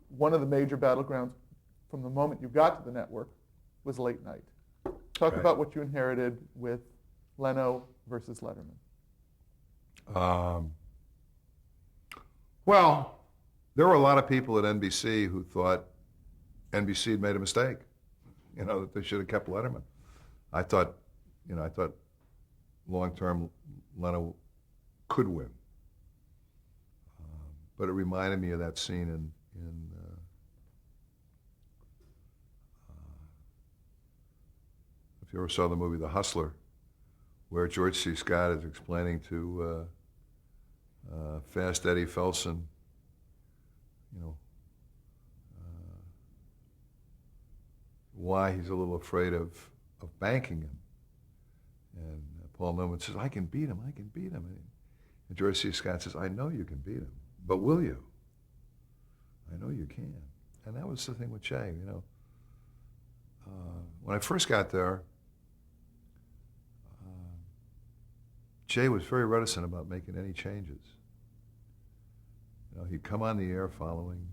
one of the major battlegrounds from the moment you got to the network was late night. Talk Right. about what you inherited with Leno versus Letterman. Well, there were a lot of people at NBC who thought NBC had made a mistake, that they should have kept Letterman. I thought long-term Leno could win. But it reminded me of that scene in if you ever saw the movie The Hustler, where George C. Scott is explaining to Fast Eddie Felson, why he's a little afraid of banking him. And Paul Newman says, I can beat him. And George C. Scott says, I know you can beat him, but will you? I know you can. And that was the thing with Jay, When I first got there, Jay was very reticent about making any changes. He'd come on the air following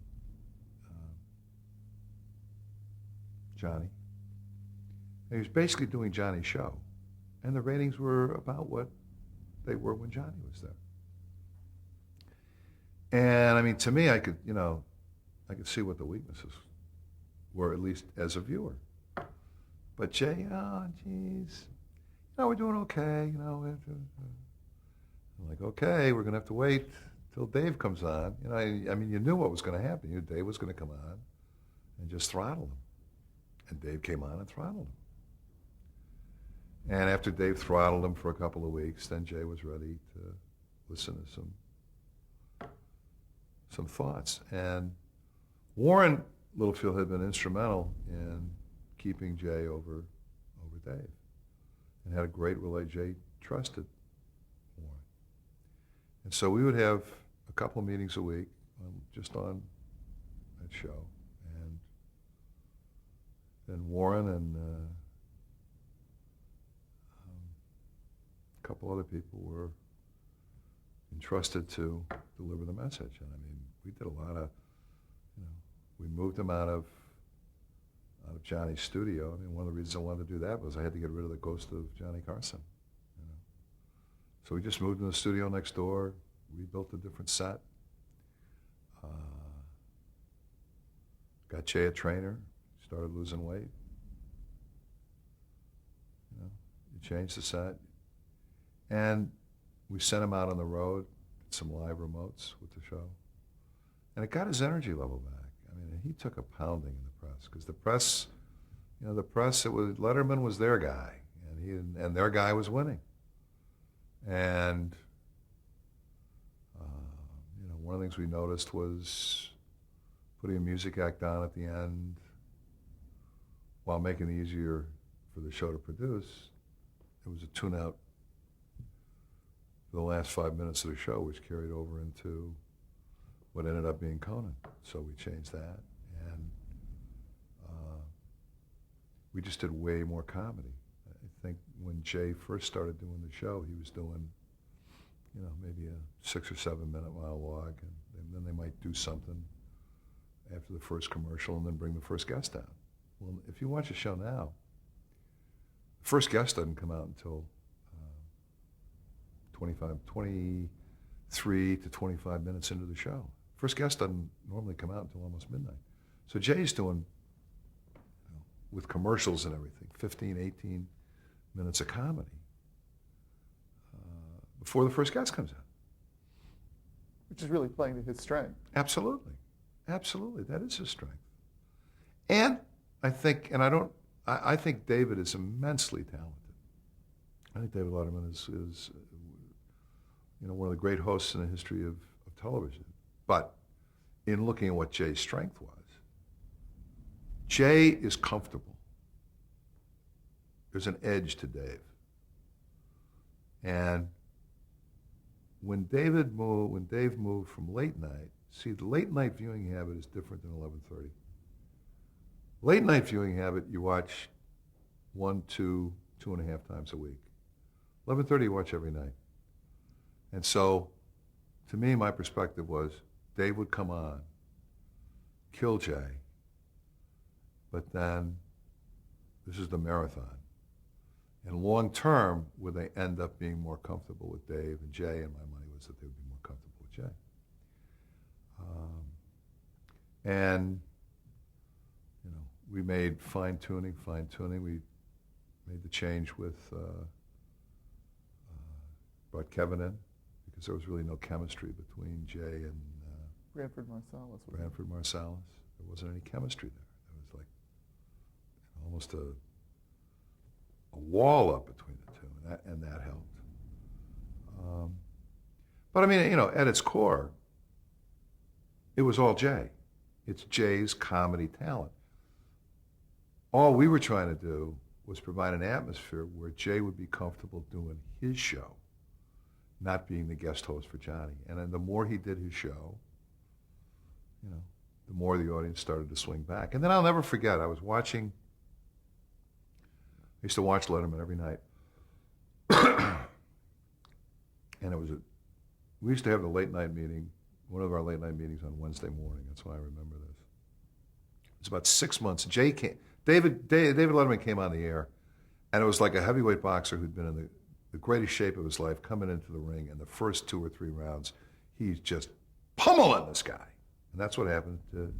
Johnny. And he was basically doing Johnny's show. And the ratings were about what they were when Johnny was there. And I mean, to me, I could see what the weaknesses were, at least as a viewer. But Jay, geez, we're doing okay, I'm like, okay, we're going to have to wait till Dave comes on. I mean, you knew what was going to happen. You knew Dave was going to come on and just throttle him. And Dave came on and throttled him. And after Dave throttled him for a couple of weeks, then Jay was ready to listen to some thoughts. And Warren Littlefield had been instrumental in keeping Jay over Dave, and had a great relationship. Jay trusted Warren. And so we would have a couple of meetings a week just on that show. And then Warren and a couple other people were entrusted to deliver the message. And I mean, we did a lot of, we moved him out of Johnny's studio. I mean, one of the reasons I wanted to do that was I had to get rid of the ghost of Johnny Carson. So we just moved in the studio next door, rebuilt a different set, got Jay a trainer, started losing weight. You changed the set. And we sent him out on the road, did some live remotes with the show. And it got his energy level back. I mean, he took a pounding in the press, because the press, Letterman was their guy, and their guy was winning. And one of the things we noticed was putting a music act on at the end while making it easier for the show to produce. It was a tune-out for the last 5 minutes of the show, which carried over into what ended up being Conan. So we changed that, and we just did way more comedy. I think when Jay first started doing the show, he was doing, maybe a 6 or 7 minute monologue, and then they might do something after the first commercial and then bring the first guest out. Well, if you watch the show now, the first guest doesn't come out until 23 to 25 minutes into the show. First guest doesn't normally come out until almost midnight. So Jay's doing, with commercials and everything, 15, 18 minutes of comedy before the first guest comes out. Which is really playing to his strength. Absolutely. Absolutely. That is his strength. And I think David is immensely talented. I think David Letterman is one of the great hosts in the history of television. But in looking at what Jay's strength was, Jay is comfortable. There's an edge to Dave. And when Dave moved from late night, see, the late night viewing habit is different than 11:30. Late night viewing habit, you watch 1, 2, 2.5 times a week. 11:30, you watch every night. And so, to me, my perspective was, Dave would come on, kill Jay, but then this is the marathon. And long term, would they end up being more comfortable with Dave and Jay? And my money was that they would be more comfortable with Jay. And we made fine tuning. We made the change with brought Kevin in because there was really no chemistry between Jay and Branford Marsalis. Branford Marsalis. There wasn't any chemistry there. There was like almost a wall up between the two, and that helped. But I mean, at its core, it was all Jay. It's Jay's comedy talent. All we were trying to do was provide an atmosphere where Jay would be comfortable doing his show, not being the guest host for Johnny. And then the more he did his show, the more the audience started to swing back. And then I'll never forget, I used to watch Letterman every night. And we used to have the late night meeting, one of our late night meetings on Wednesday morning. That's why I remember this. It was about 6 months. David Letterman came on the air, and it was like a heavyweight boxer who'd been in the greatest shape of his life coming into the ring, and the first 2 or 3 rounds, he's just pummeling this guy. And that's what happened to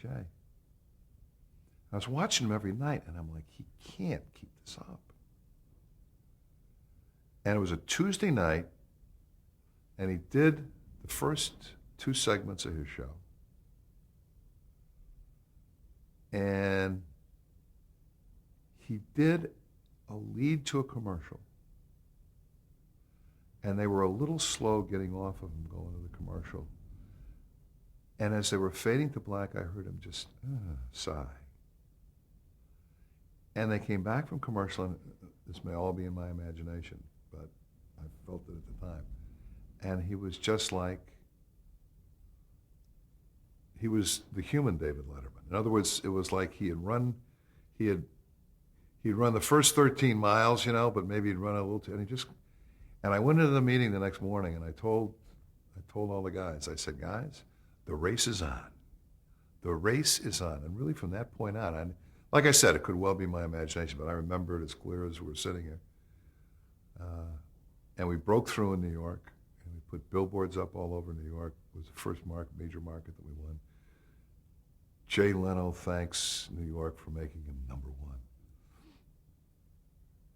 Jay. I was watching him every night, and I'm like, he can't keep this up. And it was a Tuesday night, and he did the first 2 segments of his show. And he did a lead to a commercial. And they were a little slow getting off of him going to the commercial. And as they were fading to black, I heard him just sigh. And they came back from commercial, and this may all be in my imagination, but I felt it at the time. And he was just like, he was the human David Letterman. In other words, it was like he'd run the first 13 miles, but maybe he'd run a little too, and I went into the meeting the next morning, and I told all the guys, I said, guys, the race is on. The race is on. And really from that point on, like I said, it could well be my imagination, but I remember it as clear as we were sitting here. And we broke through in New York, and we put billboards up all over New York. It was the first major market that we won. Jay Leno thanks New York for making him number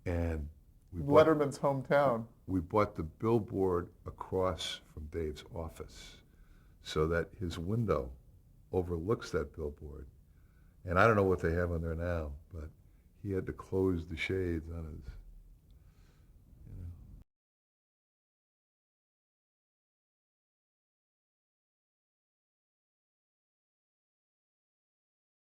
1. And Letterman's hometown. We bought the billboard across from Dave's office so that his window overlooks that billboard. And I don't know what they have on there now, but he had to close the shades on his